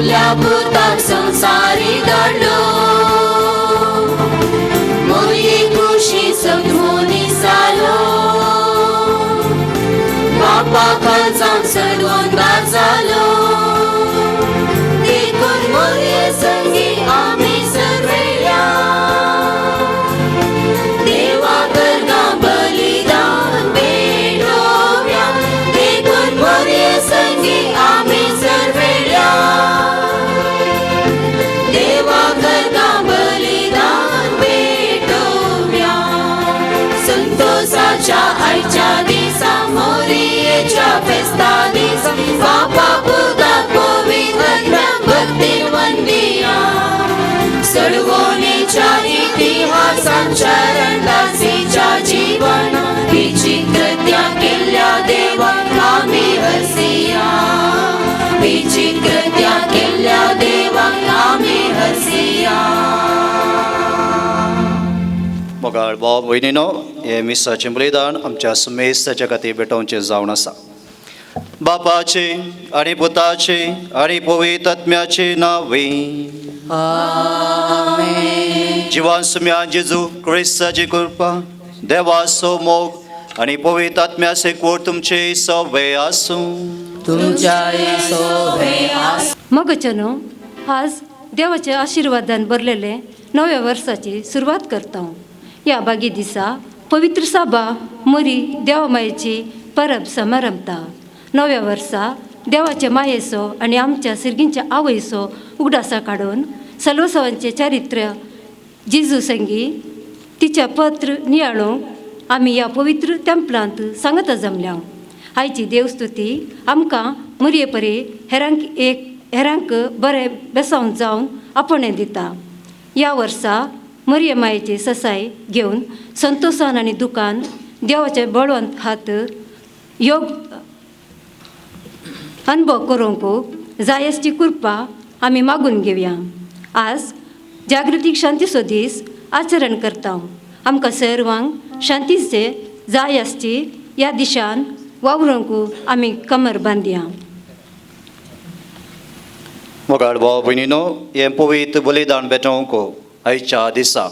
केल्ल्या भुताक संसारी धाडलो मोरये कृषी सगमोनी सालो बापा खालचान सडवून भार जालो देखून मोरये संगी आमी सर्वेल्या देवा करता बलिदान पेटोव्या देखून मोरये संगी आमी सर्वेल्या देवा करता बलिदान पेटोव्या संतोषाच्या आयच्या दिसा मोरयेच्या फेस्ता दिसा बापा पुताक पवित्र भक्ती वंदिया सडवणेच्या इतिहासान चरणदासीच्या जीवन विचित्रत्या केल्ल्या देवाक आमी हरसिया विचित्रत्या केल्ल्या देवाक आमी हरसिया. मोगाळ भाव भयणीनो, हे मिसाचें बलिदान आमच्या सुमेस्ताच्या खातीर भेटोवचें जावन आसा. बापाचे आनी पुताचे आनी पवित्र आत्म्याचे नांवे जिवान सुम्या जेजू क्रिस्ताची कृपा देवाचो मोग आनी पवित्र आत्म्याचे कोर तुमचे सवे आसूं. मगचनो आज देवाच्या आशिर्वादान भरलेले नव्या वर्साची सुरवात करता. या बागी दिसा पवित्र सभा मरी देवामायेची परब समारंभता. नव्या वर्सा देवाच्या मायेचो आनी आमच्या सिरगींच्या आवयचो उगडासा काडून सल्वसवांचे चारित्र्य जेजू संगी तिच्या पत्र नियाळूंक आमी ह्या पवित्र तेंपलांत सांगता जमल्या. आयची देवस्तुती आमकां मरये परी हेरांक बरें बेसावन जावन आपणें दिता. ह्या वर्सा मरये मायेची ससाय घेवन संतोशान आनी दुखान देवाचे बळवंत हात योग अनुभव करूंक जायसची कृपा आमी मागून घेवया. आज जागृतीक शांतीचो दीस आचरण करता. आमकां सर्वांक शांतीचे जाय आसची ह्या दिशान वावरूंक आमी कमर बांदया. मोगाळ भाव भयणीनो, हें पवित्र बलिदान भेटोवंक आयच्या दिसा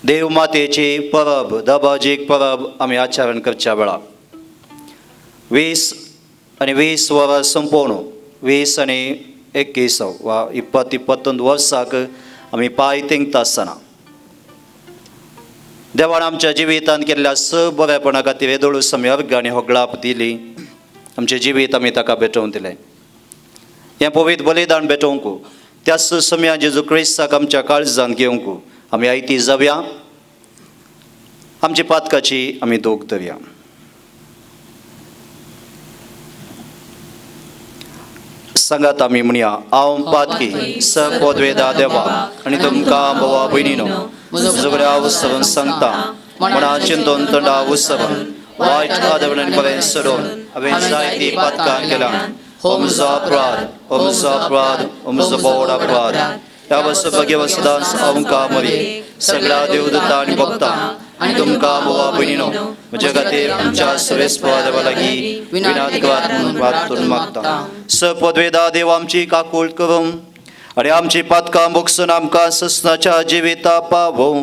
देव मातेची परब दबाजीक परब आमी आचरण करच्या वेळार 20 वरां संपोवन 20 आनी 21 वा 20-21 वर्साक आमी पांय तेंगता आसतना देवान आमच्या जिवितांत केल्ल्या बरेपणा खातीर येदोळूस आमी अर्घ आनी होगळाप दिली. आमचें जिवीत आमी ताका भेटोवन दिलें. हें पवित्र बलिदान भेटोवंक त्याच समया जेजू क्रिस्ताक आमच्या काळजान घेवंक आमी आयती जावया. आमची पातकाची आमी दोग धरया. सांगात आमी म्हणया, हांव पातकी सपदवेदा देवा आनी तुमकां बोवा भयणीनो झगड्या उत्सवन सांगता म्हणा चिंतून तोंडा उत्सवन वायट आदवण बरें सोडून हांवें जायती पातकां केलां. हो म्हजो अपराध, हो म्हजो अपराध, हो म्हजो बोड अपराध. ह्या वसुभाग्य सदांच आमकां मरी सगळ्या देवदूतां आनी भक्तां आनी तुमकां बोवा भयणीनो म्हजे खातीर आमच्या सर्वेस्पा देवा लागीं विनातकात म्हणून वाचून मागता. सपदवेदा देव आमची काकूळ करूं आनी आमची पातकां भोगसून आमकां ससनाच्या जिविता पावों.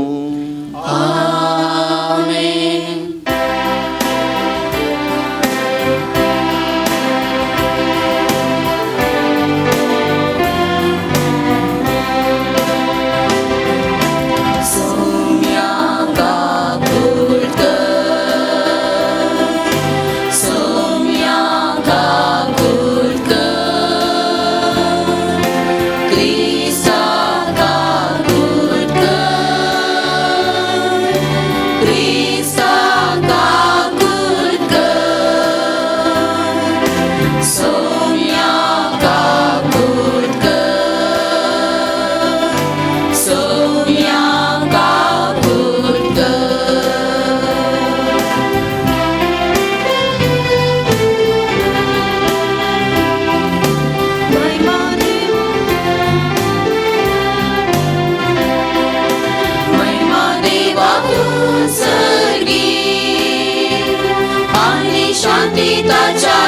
शांती ताच्या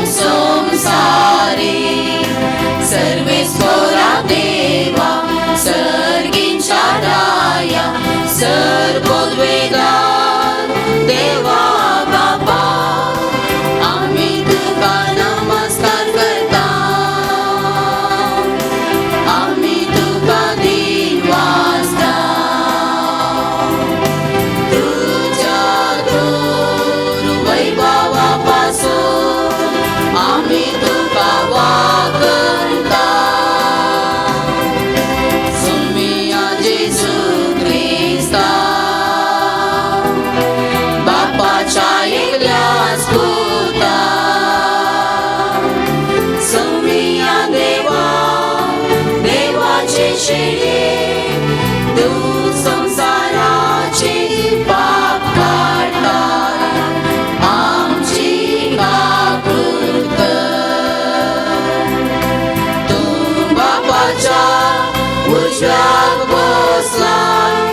संसार देवाच्या उजव्यात बसलाय.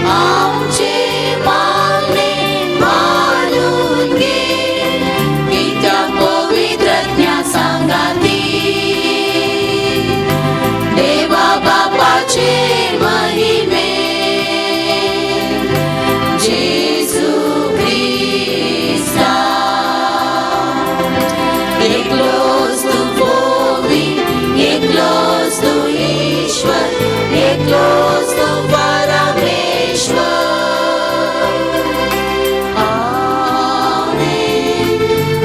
आमचे मागणे मानून घे, की त्या पवित्रज्ञा सांगाती देवा बापाचे महिमे. जेसू ख्रिस्ता एकलोच तू पवित्र, एकलोच तू ईश्वर, एकलोच तू परमेश्वर. आमेन,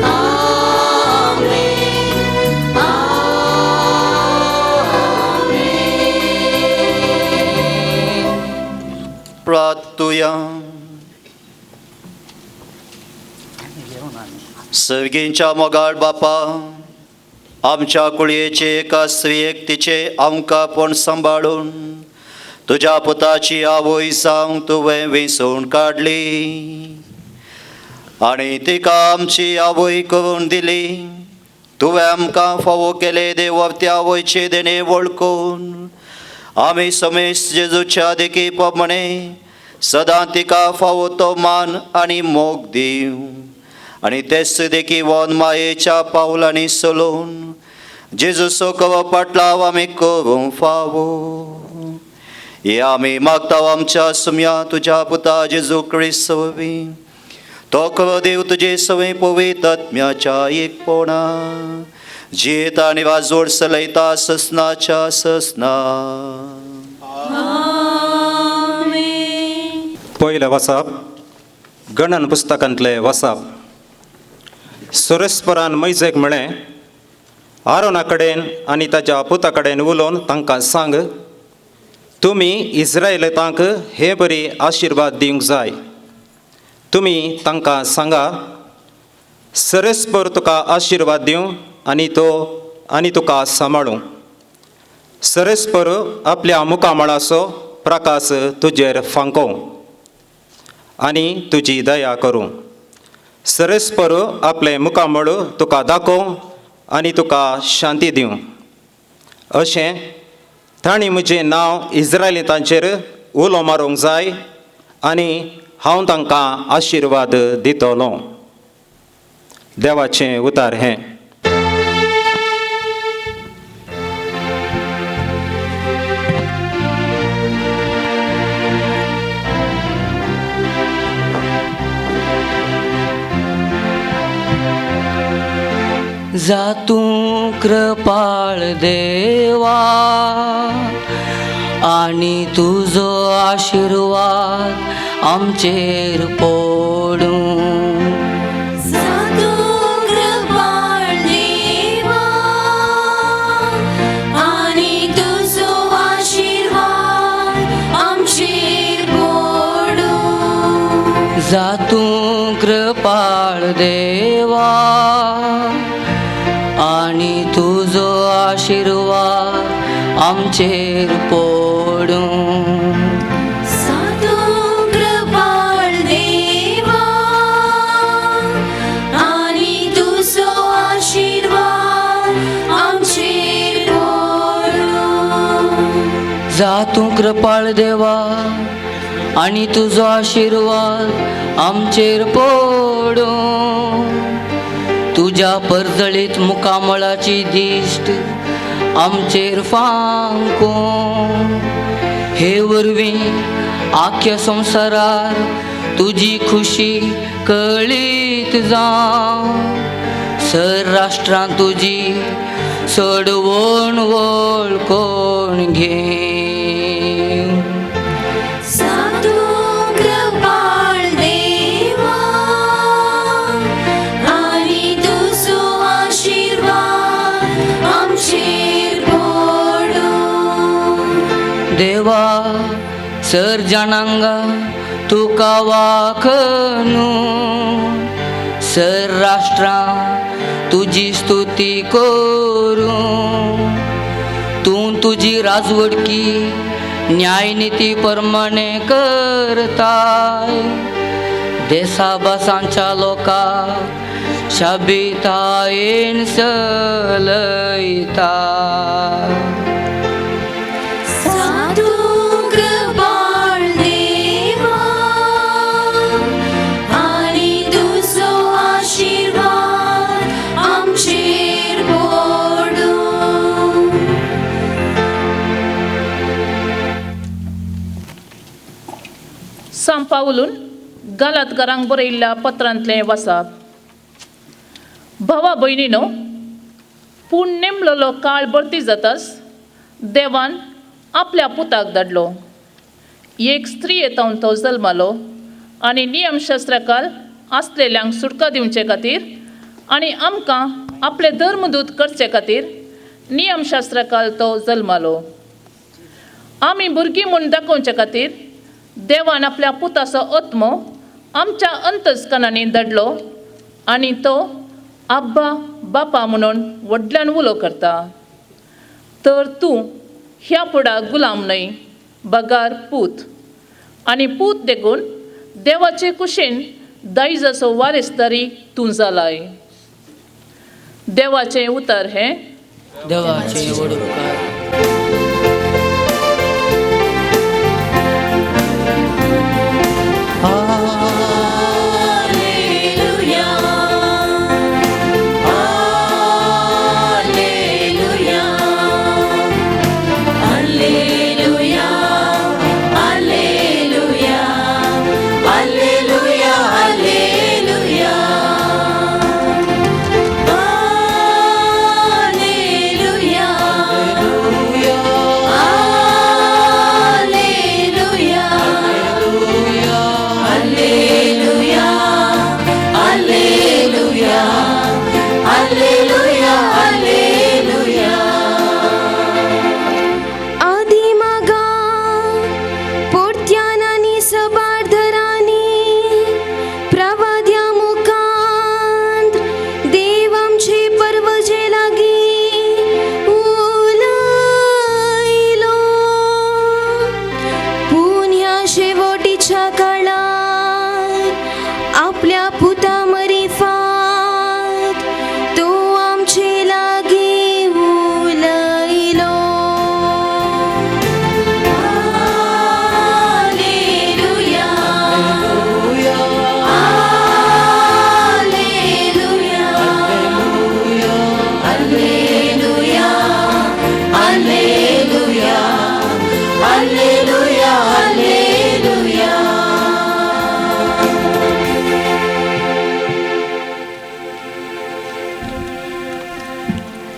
आमेन, आमेन. प्रार्थूया. सर्गींच्या मोगाळ बापा, आमच्या कुळयेचे एका स्त्री एकतीचे आमकां पण सांबाळून तुझ्या पुताची आवय जावंक तुवें वेंचून काडली आनी तिका आमची आवय करून दिली. तुवें आमकां फावो केले देव त्या आवयचे देणे वळखून आमी समेस जेजूच्या देखी प्रमाणे सदां तिका फावो तो मान आनी मोग दिव. आनी तेच देखी वन मायेच्या पावलांनी चलून जेजू सोकव पाटलाव आमी करूंक फावो. हे आमी मागता आमच्या सुम्या तुझ्या पुता जेजू क्रिस्त वरवीं. तो करो देव तुजे सवय पवित्र आत्म्याच्या एकपणा जियेत आनी वाजोड चलयता ससनाच्या ससना. पयलें वचप गणन पुस्तकांतलें वचप. सुरेस्परान मैजेक म्हळें, आरोना कडेन आनी ताच्या पुता कडेन उलोवन तांकां सांग, तुमी इस्रायेलांक हे बरी आशिर्वाद दिवंक जाय. तुमी तांकां सांगा, सरेस्पर तुका आशिर्वाद दिवं आनी तुका सांबाळूं. सरेस्पर आपल्या मुखामळाचो प्रकाश तुजेर फांकोव आनी तुजी दया करूं. सरेस्पर आपले मुखामळ तुका दाखोव आनी तुका शांती दिवं. अशें तांणी म्हजें नांव इस्रायलितांचेर उलो मारूंक जाय आनी हांव तांकां आशिर्वाद दितलो. देवाचें उतार हें. जा तूं कृपाळ देवा आनी तुजो आशिर्वाद आमचेर पडूं. जा तूं कृपाळ देवा आनी तुजो आशिर्वाद आमचेर पडूं. जा तूं कृपाळ देवा आनी तुजो आशिर्वाद आमचेर पडूं. जा तूं कृपाळ देवा आनी तुजो आशिर्वाद आमचेर पडूं. जा तूं कृपाळ देवा आनी तुजो आशिर्वाद आमचेर पडूं. तुज्या परजळीत मुखामळाची दिश्ट आमचेर फांकूं. हे वरवीं आख्या संवसारार तुजी खुशी कळीत जावं. सर राष्ट्रांत तुजी चडवण वळखून घे. देवा सर जाणांगा तुका वाखनू. सर राष्ट्रां तुजी स्तुती करूं. तूं तुजी राजवडकी न्यायनिती प्रमाणे करताय. देसाभासांच्या लोकांक शाबितायेन चलयता. पावलून गलातकारांक बरयल्ल्या पत्रांतलें वाचप. भावा भयणीनो, पूण नेमलेलो काळ भरती जाताच देवान आपल्या पुताक धाडलो. एक स्त्री येतावन तो जल्मालो आनी नियमशास्त्राकाल आसलेल्यांक सुटका दिवचे खातीर आनी आमकां आपले धर्मदूत करचे खातीर नियमशास्त्राकाल तो जल्मालो. आमी भुरगीं म्हूण दाखोवचे खातीर देवान आपल्या पुताचो आत्मो आमच्या अंतस्कनांनी धाडलो आनी तो आब्बा बापा म्हणून व्हडल्यान उलो करता. तर तूं ह्या पुडाक गुलाम न्हय, बगार पूत, आनी पूत देखून देवाचे कुशेन दायजाचो वारेसदारी तूं जालाय. देवाचें उतर हें. देवाचे वडोवकार.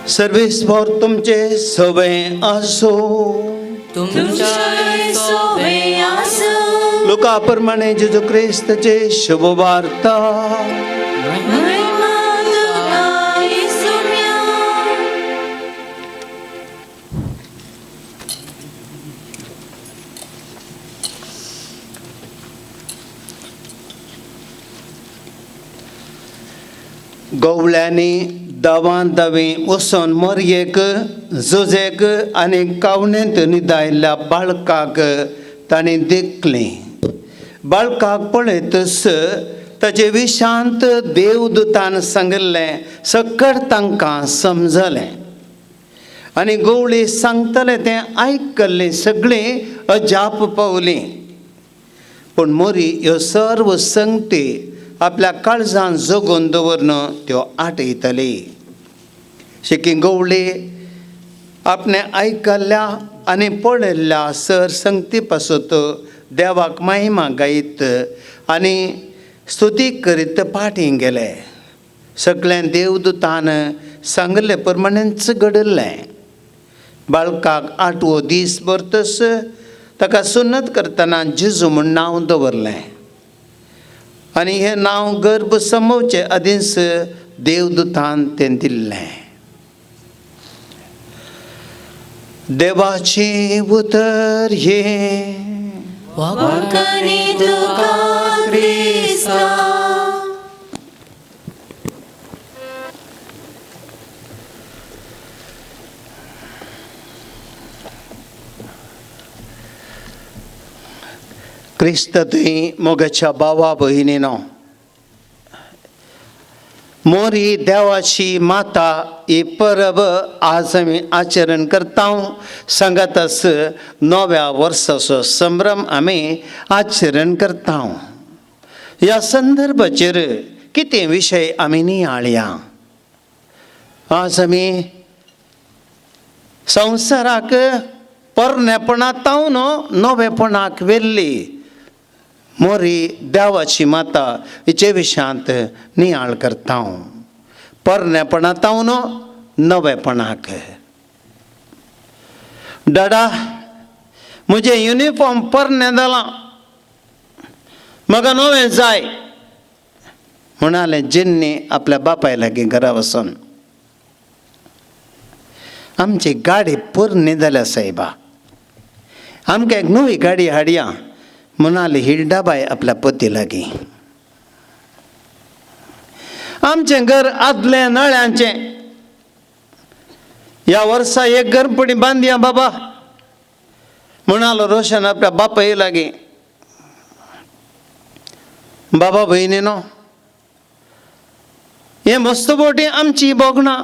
सर्वेस्वर तुमचे सवय असो. तुमच्या सोबे आसो. लोकाप्रमाणे जेजू ख्रिस्ताचे शुभ वार्ता. महिमा तुका येशूया. गवळ्यांनी दावां दावी वचोन मोरयेक झुजेक आनी कावणेंत न्हिदायल्ल्या बाळकाक ताणें देखलें. बाळकाक पळयतच ताचे विशांत देवदूतान सांगिल्लें सकट तांकां समजलें आनी गवळी सांगतलें तें आयकल्लीं सगळीं अजाप पावलीं. पूण मोरी ह्यो सर्व संगती आपल्या काळजांत जगोवन दवरून त्यो आटयतली. शिकी गवळी आपणे आयकल्ल्या आनी पळयल्ल्या सर संगती पासत देवाक महिमा गायत आनी स्तुती करीत फाटीं गेले. सगळें देवदूतान सांगले प्रमाणेच घडलें. बाळकाक 8वो दीस भरतच ताका सुन्नत करतना जेजू म्हूण नांव दवरलें आनी हें नांव गर्भ संभवचे आदींच देवदूतान तें दिल्लें. देवाची उतर हे. वखरी तुका ख्रिस्ता. क्रिस्त तुई मोगाच्या भावा भयणीनो, मोरी देवाची माता ही परब आज आमी आचरण करता. सांगातच नव्या वर्साचो संभ्रम आमी आचरण करता. ह्या संदर्भाचेर कितें विशय आमी नियाळया. आज आमी संवसाराक पोरनेपणांतावन नवेपणाक व्हेल्ली मोरी देवाची माता हिचे विशयांत नियाळ करता हांव परनेपणांतावन नवेपणाक. डाडा म्हजें युनिफॉर्म परनें जालां, म्हाका नवें जाय म्हणालें जेन्नी आपल्या बापाय लागीं घरा वचून. आमची गाडी पोरणी जाल्या सायबा, आमकां एक नवी गाडी हाडया म्हणाली हिरडाबाई आपल्या पती लागीं. आमचें घर आदलें नळ्यांचें, ह्या वर्सा एक घरपडी बांदया बाबा म्हणालो रोशन आपल्या बापाय लागीं. बाबा भयणीनो, हे मस्तबोटी आमची बोगणां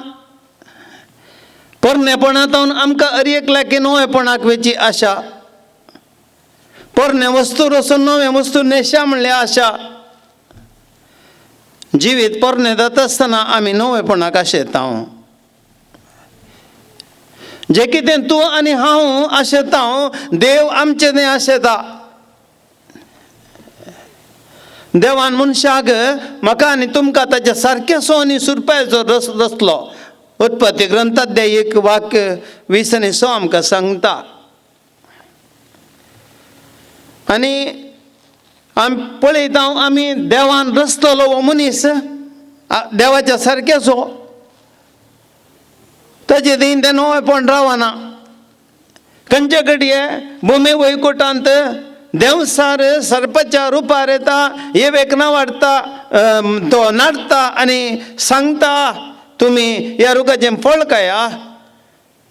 परनेपणांतावन आमकां अरयेक लागीं नवेपणाक वेची आशा, पोरणे वस्तू वचून नवे वस्तू नेशा म्हणले आशा. जिवीत पोरणे जाता आसतना आमी नवेपणाक आशेता. जे कितें तूं आनी हांव आशेता देव आमचें तें आशेता. देवान मनशाक म्हाका आनी तुमकां ताच्या सारकें सोनी सुरपायेचो रस रचलो. उत्पत्ती ग्रंथांत एक वाक्य 20 आनी 6 आमकां सांगता. आनी आमी पळयता आमी देवान रचलेलो हो मनीस देवाच्या सारकेचो, ताचे देन तें नवेपण रावना. खंयचे घडये भुमी वैकुंठांत देवसार सर्पाच्या रुपार येता, येवेक वाडटा, तो नाडटा आनी सांगता तुमी ह्या रुखाचें फळ खाया.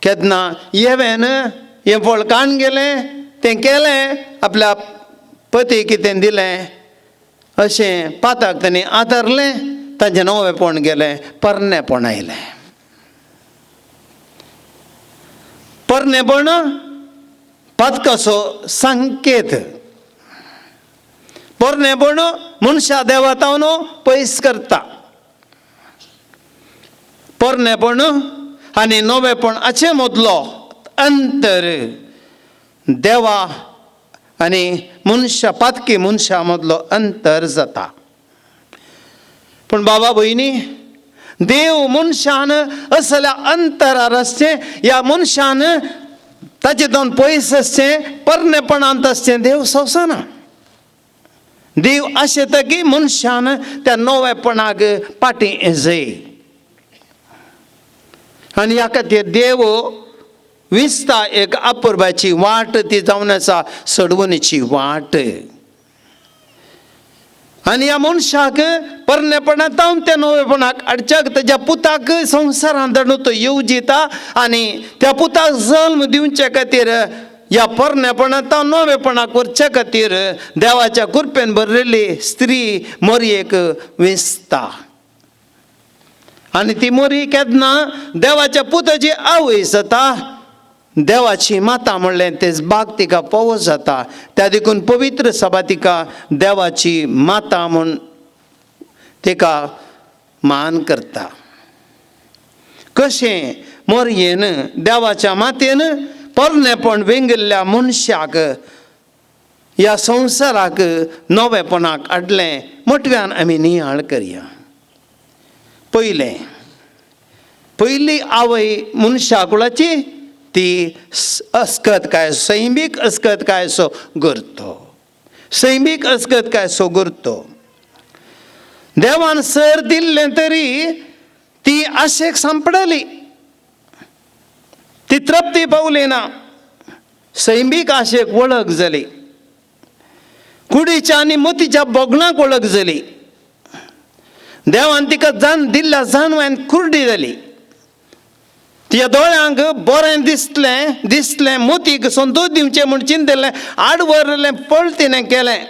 केन्ना येवेन हें फळ खावन गेलें, तें केलें, आपल्या पती कितें दिलें अशें पाताक ताणें आदारलें, ताचें नवेपण गेलें, परनेपण आयलें. परनेपण पातकाचो संकेत. परनेपण मनशा देवातावन पयस करता. परनेपण आनी नवेपण हाचे मदलो अंतर देवा आनी मनशा पातकी मनशा मदलो अंतर जाता. पूण बाबा भयणी, देव मनशान असल्या अंतरार आसचें, ह्या मनशान ताचे दोन पयस आसचें, परनेपणांत आसचें देव सोंसना. देव आशेता की मनशान त्या नवेपणाक पाटी जाय. आनी ह्या खातीर देव विस्ता एक अपुर्बाची वाट, ती जावन आसा सडवणीची वाट. आनी ह्या मनशाक परनेपणांतावन त्या नवेपणाक हाडच्याक ताच्या पुताक संवसारांत धाडून तो येवं दिता. आनी त्या पुताक जल्म दिवचे खातीर ह्या परनेपणांतावन नवेपणाक व्हरचे खातीर देवाच्या कृपेन भरिल्ली स्त्री मोरयेक विस्ता. आनी ती मोरी केन्ना देवाच्या पुताची आवय जाता. देवाची माता म्हणलें तेच बाग तिका पवो जाता. त्या देखून पवित्र सभा तिका देवाची माता म्हूण तिका मान करता. कशें मोरयेन देवाच्या मातेन परनेपण वेंगिल्ल्या मनशाक ह्या संवसाराक नवेपणाक हाडलें, मोटव्यान आमी नियाळ करया. पयली आवय मनशा कुळाची ती अस्कत काय सैमीक अस्कत काय सो करतो. सैमीक अस्कत काय सो करतो. देवान सर दिल्लें तरी ती आशेक सांपडली, ती तृप्ती पावली ना. सैमीक आशेक वळख जाली, कुडीच्या आनी मोतीच्या बोगणाक वळख जाली. देवान तिका दिल्ल्या जानवान कुर्डी जाली. तिच्या दोळ्यांक बरें दिसलें मोतीक संतोश दिवचें म्हूण चिंतिल्लें, आडवरलें पळ तिणें केलें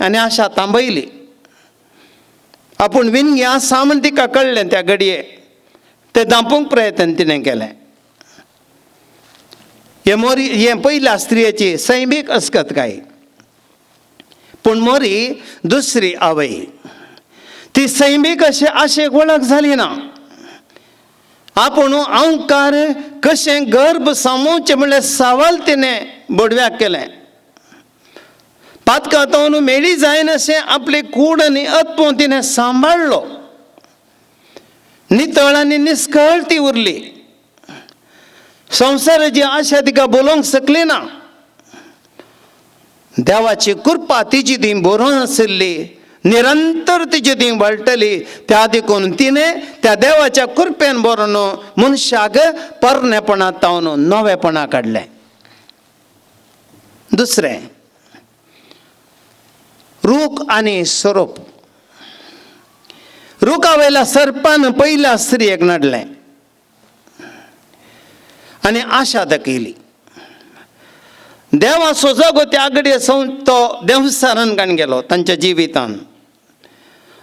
आनी आशा थांबयली. आपूण विणग्या सामन तिका कळ्ळें त्या घडये, तें दांपूंक प्रयत्न तिणें केलें. हें पयल्या स्त्रियेची सैमीक अस्कतकाय. पूण मोरी दुसरी आवय, ती सैमीक अशें आशेक वळख जाली ना. आपूण अहंकार कशें गर्भ सामोवचें म्हणलें सवाल तिणें बडव्याक केलें. पातकातावन मेळी जायन अशें आपले कूड आनी अत्पो तिणें सांबाळलो. नितळ आनी निस्कळ ती उरली. संवसाराची आशा तिका बोलोवंक शकली ना. देवाची कृपा तिची ती बरोवन आशिल्ली, निरंतर तिची ती वळटली. त्या देखून तिणें त्या देवाच्या कृपेन बरोवन मनशाक परनेपणांत तावन नवेपणां काडलें. दुसरें, रूख आनी स्वरूप. रुखा वयल्या सर्पान पयल्या स्त्रियेक नडलें आनी आशा दाखयली. देवा सोजगो त्या घडये तो देवसारान काण गेलो तांच्या जिवितान.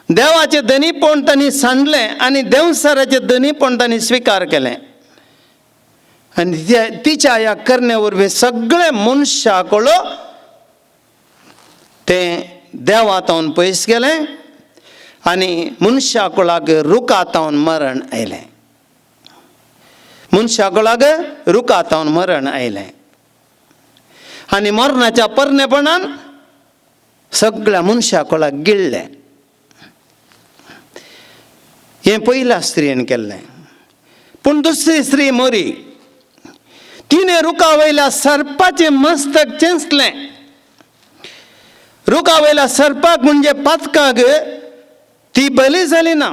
देवाचें धनीपण तांणी सांडलें आनी देवसाराचें धनीपण तांणी स्विकार केलें. आनी तिच्या ह्या करण्या वरवीं सगळे मनशां तें देवातावन पयस गेलें आनी मनशा कुळाक रुखातावन मरण आयलें. मनशा कुळाक रुखातावन मरण आयलें आनी मरणाच्या परनेपणान सगळ्या मनशा कुळाक गिळ्ळें. हें पयल्या स्त्रियेन केल्लें. पूण दुसरी स्त्री मरी. तिणें रुखा वयल्या सर्पाचें मस्तक चेंचलें. रुखा वयल्या सर्पाक म्हणजे पातकाक ती बली जाली ना.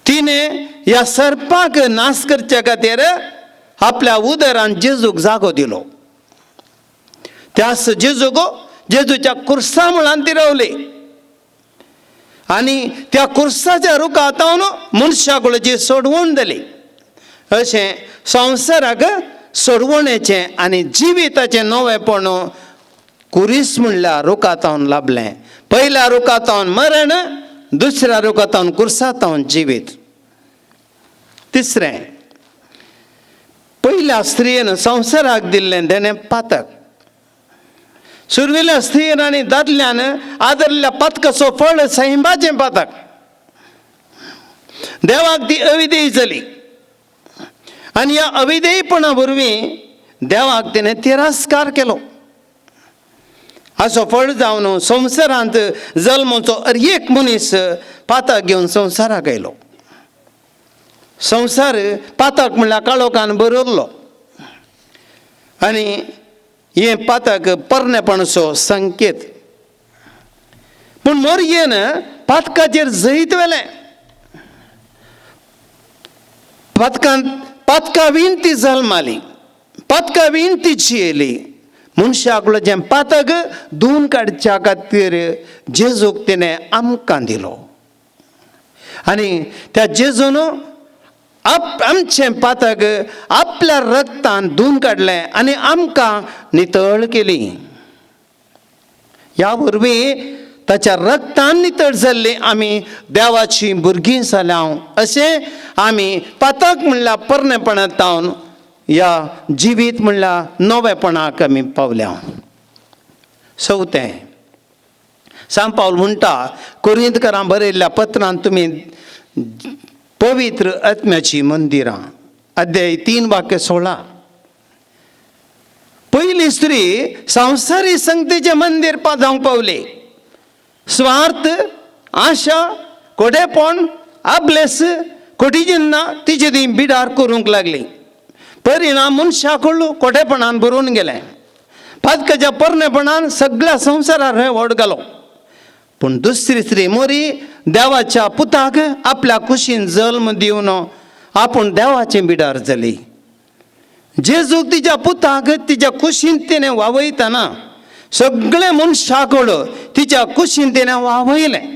तिणें ह्या सर्पाक नाश करचे खातीर आपल्या उदरान जेजूक जागो दिलो. त्यास जेजूच्या कुर्सा मुळान ती रावली आनी त्या कुर्साच्या रुखातावन मनशाकुळाची सोडवण जाली. अशें संवसाराक सोडवणेचें आनी जिविताचें नवेपण कुरीस म्हणल्यार रुखातावन लाभलें. पयल्या रुखातावन मरण, दुसऱ्या रुखातावन कुर्सातावन जिवीत. तिसरें, पयल्या स्त्रियेन संवसाराक दिल्लें देणें पातक. सुरविल्ल्या स्त्रियेन आनी दादल्यान आदरल्या पातकाचो फळ सैंबाचें पातक. देवाक ती अविधेय जाली आनी ह्या अविधेयपणा वरवीं देवाक तिणें तिरस्कार केलो. हाचो फळ जावन संवसारांत जल्माचो एक मनीस पातक घेवन संवसाराक आयलो. संवसार पातक म्हणल्यार काळोखान भरिल्लो आनी हें पातक परनेपणाचो संकेत. पूण मोरयेन पातकाचेर जैत वेलें. पातका विण ती जल्माली, पातका विण ती जियेली. मनशाक जें पातक धुवन काडच्या खातीर जेजूक तिणें आमकां दिलो आनी त्या जेजून आमचें पातक आपल्या रक्तान धुवन काडलें आनी आमकां नितळ केली. ह्या वरवीं ताच्या रक्तान नितळ जाल्ली आमी देवाची भुरगीं जाल्यां अशें आमी पातक म्हणल्यार परनेपणांत तावन ह्या जिवीत म्हणल्यार नवेपणाक आमी पावल्या. चवथें, सांत पावल म्हणटा कोरिंथकारांक बरयल्ल्या पत्रांत तुमी पवित्र आत्म्याची मंदिरां, अध्याय 3 वाक्य 16. पयली स्त्री संवसारी संगतीचें मंदिर जावंक पावली. स्वार्थ, आशा, कोडेपण, आबलेस, कोटिजिन्ना तिची ती बिडार करूंक लागली. परिणाम मनशाकूळ कोटेपणान भरून गेलें. पातकाच्या परनेपणान सगळ्या संवसारार व्हड घालो. पूण दुसरी स्त्री मोरी देवाच्या पुताक आपल्या कुशीन जल्म दिवन आपूण देवाचें बिडार जाली. जेजूक तिच्या पुताक तिच्या कुशीन तिणें वावयतना सगळे मनशाकूळ तिच्या कुशीन तिणें वावयलें.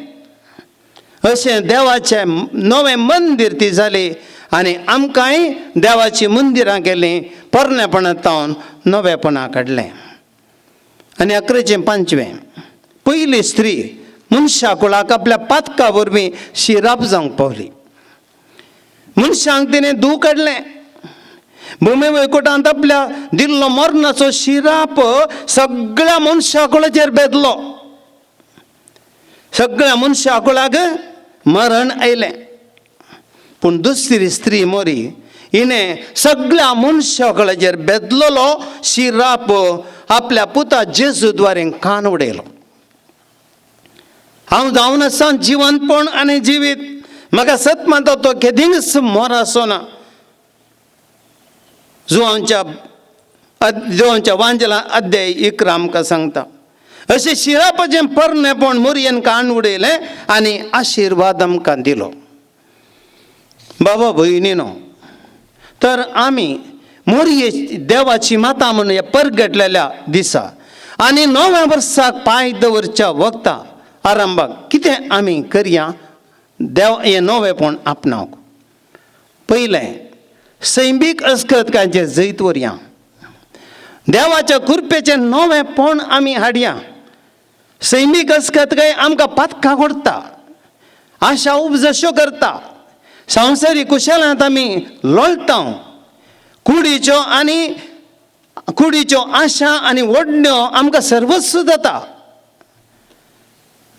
अशें देवाचें नवें मंदिर ती जाली आनी आमकांय देवाची मंदिरां केलीं, परनेपणांत तावन नवेपणां काडलें. आनी 11 पयली स्त्री मनशाकुळाक आपल्या पातका वरवीं शिराप जावंक पावली. मनशांक तिणें धूव काडलें. भुमी वैकुंठांत आपल्या दिल्लो मरणाचो शिराप सगळ्या मनशाकुळाचेर बेदलो. सगळ्या मनशाकुळाक मरण आयलें. पूण दुसरी स्त्री मोरी हिने सगळ्या मनशा कडेचेर बेदलेलो शिराप आपल्या पुता जेजू द्वारे कान उडयलो. हांव जावन आसा जिवंतपण आनी जिवीत, म्हाका सत म्हणटा तो केदींच मोर आसोना. जुवांच्या वांजला अध्याय 11 आमकां सांगता. अशें शिरापाचें परनेपण मोरयेन कान उडयलें आनी आशिर्वाद आमकां दिलो. बाबा भयणीनो, तर आमी मोरये देवाची माता म्हणून हे परगटलेल्या दिसा आनी नव्या वर्साक पांय दवरच्या वक्ता आरंभाक कितें आमी करया देव हें नवेंपण आपणावंक. पयलें सैमीक अस्खतकांचें जैत व्हरया. देवाच्या कृपेचें नवेंपण आमी हाडया. सैमीक अस्खतकाय आमकां पातकां ओडटा, आशा उपजश्यो करता, संवसारीक कुशलांत आमी लोळटा, कुडीच्यो आशा आनी ओडण्यो आमकां सर्वस्व जाता.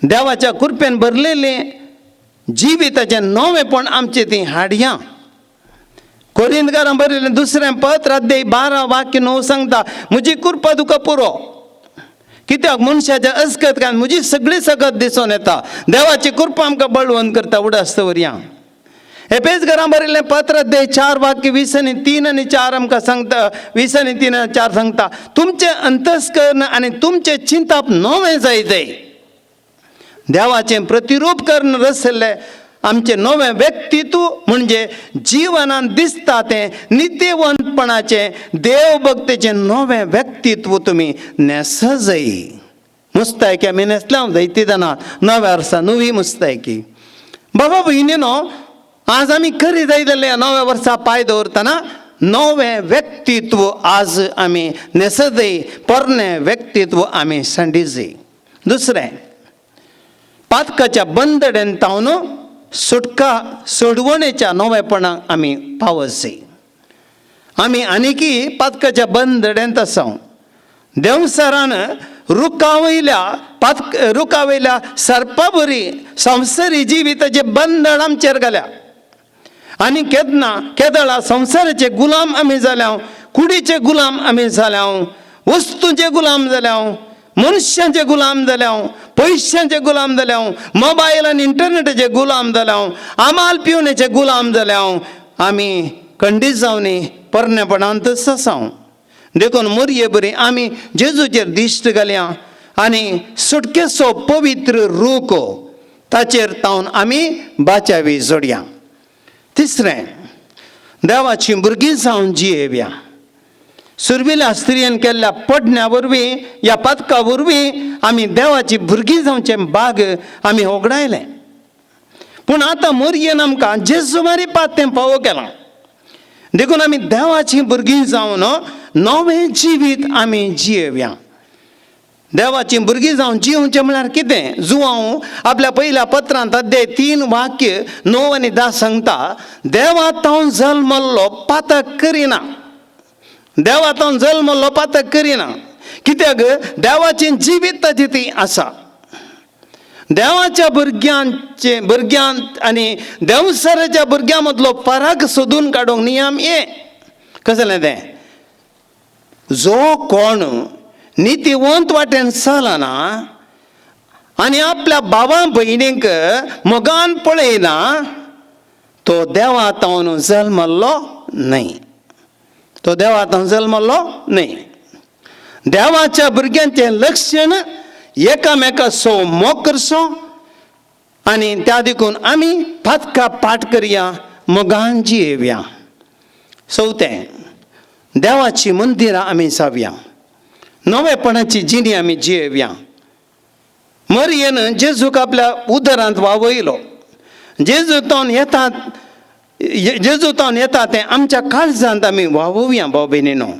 देवाच्या कृपेन भरलेलें जिविताचें नवेंपण आमचें ती हाडया. कोरिंथकारांक बरयलें 2 पत्र अध्याय 12 वाक्य 9 सांगता, म्हजी कृपा तुका पुरो. कित्याक मनशाच्या अस्खतकांत म्हजी सगळी सकत दिसून येता. देवाची कृपा आमकां बळवंत करता. उडास्त वरया. एफेसकारांक बरयलें पत्र अध्याय 4 वाक्य 23 आनी 4 आमकां सांगता, 23 आनी 4 सांगता, तुमचें अंतस्करण आनी तुमचें चिंतप नवें जायते. देवाचें प्रतिरूप करून रचयल्लें आमचें नवें व्यक्तित्व म्हणजे जिवनांत दिसता तें नित्यवंतपणाचें देवभक्तेचें नवें व्यक्तित्व तुमी नेसा जाय. मुस्तायकी आमी नेसल्यां जायतीं जाणां नव्या वर्सा नवी मुस्तायकी. बाबा भयणीनो, आज आमी खरी जायलें नव्या वर्सा पांय दवरतना नवें व्यक्तित्व आज आमी नेसत जाय. पोरनें व्यक्तित्व आमी सांडी जाय. दुसरें, पातकाच्या बंदडेन तावन सुटका सोडवणेच्या नवेपणाक आमी पावत जाय. आमी आनिकी पातकाच्या बंदडेंत आसा. देवसारान रुखावयल्या सर्पा बरी संवसारी जिविताचें बंदड आमचेर घाल्या. आनी केदळा संवसाराचे गुलाम आमी जाल्या, कुडीचे गुलाम आमी जाल्या, वस्तूंचे गुलाम जाल्या, मनशांचे गुलाम जाल्या, पयशांचे गुलाम जाल्या, मोबायल आनी इंटरनेटाचे गुलाम जाल्या, आमाल पिवणेचे गुलाम जाल्या. आमी खंडीत जावनी परनेपणांतच आसा. देखून मोरये बरी आमी जेजूचेर दिश्ट घालया आनी सुटकेचो पवित्र रूख ताचेर तावन आमी बाचावी जोडया. तिसरें, देवाची भुरगीं जावन जियेवया. सुरविल्या स्त्रियेन केल्ल्या पडण्या वरवीं ह्या पदका वरवीं आमी देवाची भुरगीं जावचें भाग आमी ओगडायलें. पूण आतां मोरयेन आमकां जेजू मारी पातें फावो केलां. देखून आमी देवाची भुरगीं जावन नवें जिवीत आमी जियेवया. देवाची भुरगीं जावन जिवचें म्हळ्यार कितें? जुवांव आपल्या पयल्या पत्रांत अध्याय 3 वाक्य 9 आनी 10 सांगता, देवातावन जल्मल्लो पातक करिना. देवातावन जल्मल्लो पातक करिना. कित्याक देवाचें जिवीत ताची ती आसा. देवाच्या भुरग्यांत आनी देवसराच्या भुरग्यां मदलो फरक सोदून काडूंक नियम हे. कशें जालें तें? जो कोण नितीवंत वाटेन चलना आनी आपल्या भावा भयणीक मोगान पळयना, तो देवातावन जल्मल्लो न्हय. तो देवातावन जल्मल्लो न्हय. देवाच्या भुरग्यांचें लक्षण एकामेकाचो मोग करचो आनी त्या देखून आमी पातकां पाठ करया, मोगान जियेवया. चवथें, देवाची मंदिरां आमी जावया. नवेपणाची जिणी आमी जियेवया. मरयेन जेजूक आपल्या उदरांत वावयलो. जेजूतावन येता तें आमच्या काळजांत आमी वावोवया. भाव भयणीनो,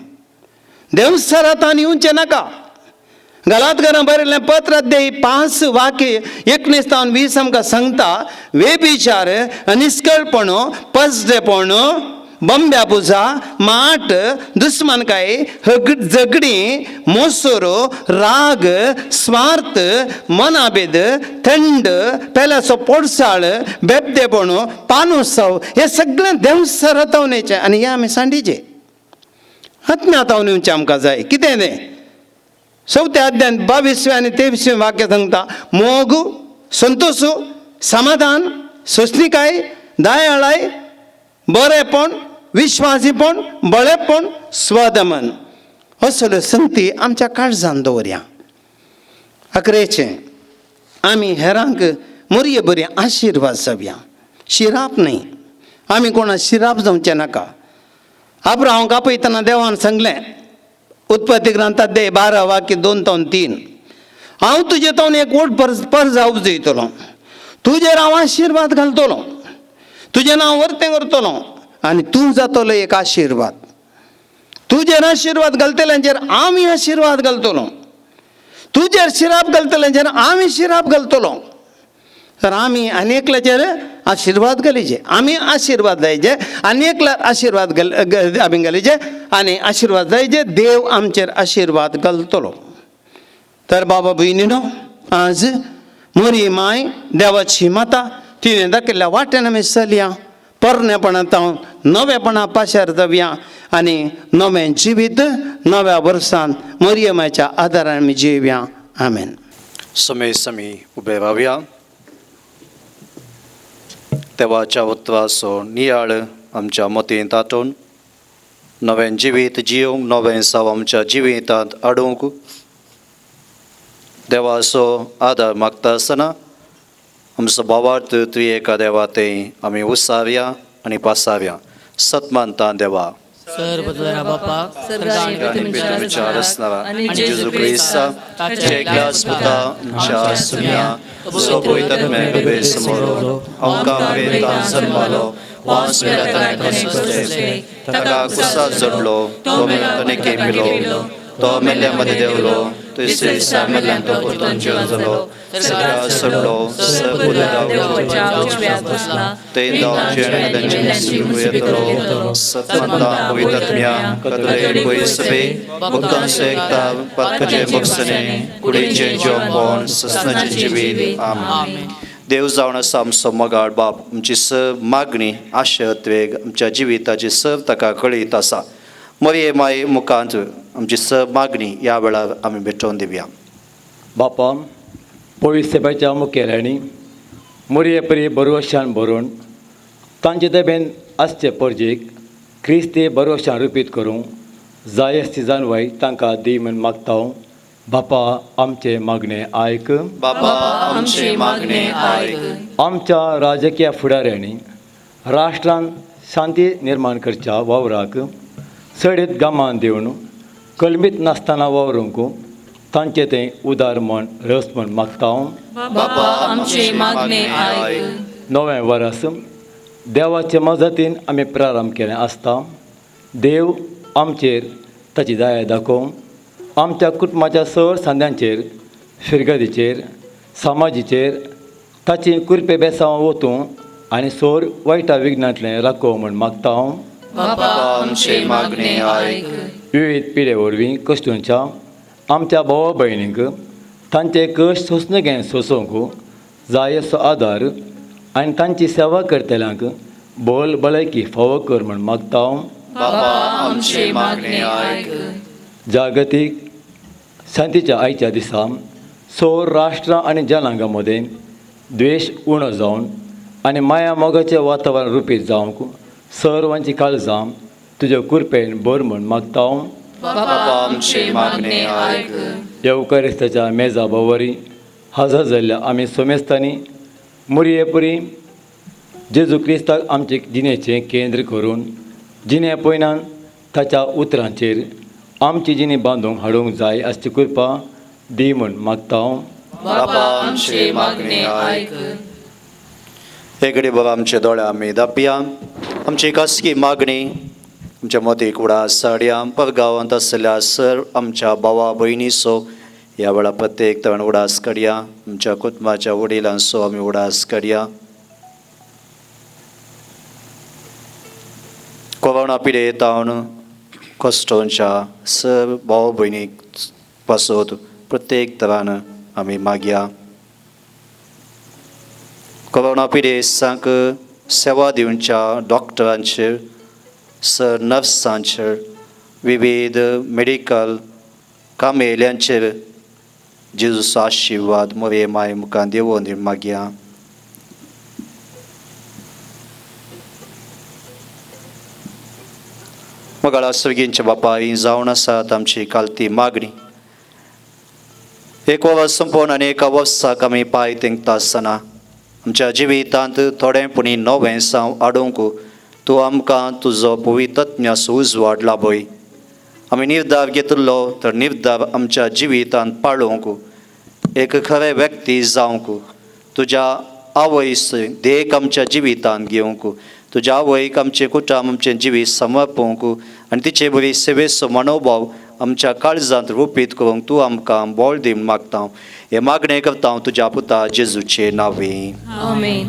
देवसरांत येवचें नाका. गलातकारांक बरयल्लें पत्र अध्याय 5 वाक्य 19-20 आमकां सांगता, वेबिचार, निश्कळपण, पसदेपण, बंब्या पुजा माट दुश्मनकाई झगडी मोसोरो राग स्वार्थ मनाभेद थंड पेल्याचो पोडसाळ बेबदेपणू पानोत्सव हे सगळे देवसर रतवणेचे आनी हे आमी सांडीचे आत्म्या येवचे आमकां जाय कितें तें 4थ्या अध्यायान 22वें आनी 23वें वाक्य सांगता मोग संतोष समाधान सोंसणीकाय दयाळाय बरेपण विश्वासीपण बळेपण स्वदमन असल्यो संगती आमच्या काळजांत दवरया 11 आमी हेरांक मोरये बरी आशिर्वाद जावया शिराप न्ही आमी कोणा शिराप जावचें नाका अब्राहामाक आपयतना देवान सांगलें उत्पत्ती ग्रंथात 12 वाक्य 2-3 हांव तुजे तोंड एक व्हड पर्जा उपजयतलो तुजेर हांव आशिर्वाद घालतलो तुजें नांव वर्तें करतलो आनी तूं जातलो एक आशिर्वाद तुजेर आशिर्वाद घालतल्यांचेर आमी आशिर्वाद घालतलो तुजेर शिराप घालतल्यांचेर आमी शिराप घालतलो तर आमी आनेकल्याचेर आशिर्वाद घालीचे आमी आशिर्वाद जायचे आनेकल्यार आशिर्वाद आमी घालीचे आनी आशिर्वाद जायचे देव आमचेर आशिर्वाद घालतलो तर बाबा भयणीनो आज मोरी माय देवाची माता तिणें दाखयल्ल्या वाटेन आमी चलया परनेपणांत नवेपणा पाशार जावया आनी नवें जिवीत नव्या वर्सांत मरियमाच्या आदारान आमी जिवया आमेन. समय समी उबे रावया. देवाच्या उतराचो नियाळ आमच्या मतींत ताटून नवें जिवीत जिवंक नवें साव आमच्या जिवितांत हाडूंक देवाचो आदार मागता आसतना आमचो भावार्थ तुवें एका देवा तें आमी उसारया आनी पासारया. सतमानता देवा सर्वधरा बापाक आणि विचार असणारा जेजू क्रिस्ता एकल्याच पुता आमच्या सुन्या सोबोयतात मेळबे समोर आमकां वेतान जल्मालो वास मेळताना कसले ताका कुसात जोडलो तो मेळताना केपिलो तो मेल्ल्या मध्ये देवलो तिसरे दिसा मेल्ल्यान तो परतून जिवलो सगळ्या सोडलो तें येतलो सतमंता पवित्रत्म्या कतरे पयसबे भक्तांचे एकता पातकाचे बक्षणे कुडीचे जेवण ससनाचे जिवीत आमेन. देव जावन आसा आमचो मोगाळ बाप आमची सब मागणी आशा त्वेग आमच्या जिविताची सब ताका कळीत आसा. मोरये माय मुखांत आमची सब मागणी ह्या वेळार आमी भेटोवन दिवया. बापा पवित्र सेवेच्या मुखेल्यांनी मोरये परी बरोशान बरोवन तांचे देबेन आसचे परजेक क्रिस्ती बरोशान रुपीत करूंक जाय आसची जानवाय तांकां दी म्हूण मागता. बापा आमचे मागणे आयक. बापा आमचे मागणे आयक. आमच्या राजकीय फुडाऱ्यांनी राष्ट्रांत शांती निर्माण करच्या वावराक सडीत गामान दिवन कलमीत नासतना वावरूंक तांचे तें उदार म्हण रस म्हण मागता. बापा आमचे मागणे आयक. नवें वर्स देवाचे मजतीन आमी प्रारंभ केलें आसता. देव आमचेर ताची दया दाखोवं आमच्या कुटुंबाच्या सर सांद्यांचेर फिरगतीचेर समाजीचेर ताची कुरपे बेसांव वतूं आनी सोर वायटा विघ्नांतलें राखोव म्हण मागता. बापा आमचे मागणे आयक. विविध पिढे वरवीं कश्टूंच्या आमच्या भावा भयणींक तांचे कश्ट सोंसणें सोंसूंक जाय असो आदार आनी तांची सेवा करतल्यांक बोल भलायकी फावो कर म्हण मागता. बापा आमचे मागणे आयक. जागतीक शांतीच्या आयच्या दिसा सोर राष्ट्रां आनी जनांगा मदें द्वेश उणो जावन आनी माया मोगाचें वातावरण रुपीत जावंक सर्वांची काळजां तुज्या कुरपेन बर म्हण मागता. बापा आमचे मागणे आयक. येवकारिस्ताच्या मेजा बावरी हजर जाल्ल्या आमी सोमेस्तांनी मोरये परी जेजू क्रिस्ताक आमचे जिणेचें केंद्र करून जिणे पयल्यान ताच्या उतरांचेर आमची जिणी बांदूंक हाडूंक जाय आसची कृपा दी म्हण मागता. बापा आमचे मागणे आयक. एक बघा आमचे दोळे आमी धापया. आमची खासगी मागणी आमच्या मतीक उडास साडया परगांवांत आसलेल्या सर आमच्या भावा भयणीचो ह्या वेळा प्रत्येक तण उडास काडया. आमच्या कुटुंबाच्या वडिलांचो आमी उडास काडया. कोरोना पिडेतावन कष्टांच्या सर्व भाव भयणीक पासत प्रत्येक तरान आमी मागया. कोरोना पिडेसांक सेवा दिवच्या डॉक्टरांचेर सर नर्सांचेर विविध मेडिकल कामेल्यांचेर जेजूचो आशिर्वाद मोरये माय मुखार देवोन मागया. मगाळा सर्गींच्या बापा ही जावन आसात आमची कालती मागणी. एक वर्स संपोवन आनी एका वर्साक आमी पांय तेंकता आसतना आमच्या जिवितांत थोडेपणी नवें साव आडोवंक तूं आमकां तुजो पवित्रत्म्याचो उजवाड लाभय. आमी निर्धार घेतिल्लो तर निर्धार आमच्या जिवितांत पाळोवंक एक खरें व्यक्ती जावंक तुज्या आवयस देख आमच्या जिवितांत घेवंक तुज्या आवयक आमचें कुटुंब आमचें जिवीत समर्पोवंक आनी तिचे बरी सेवेचो मनोभाव आमच्या काळजांत रुपीत करूंक तूं आमकां बोळ दिवन मागता. हे मागणें करता तुज्या पुता जेजूचे नांवे. आमेन.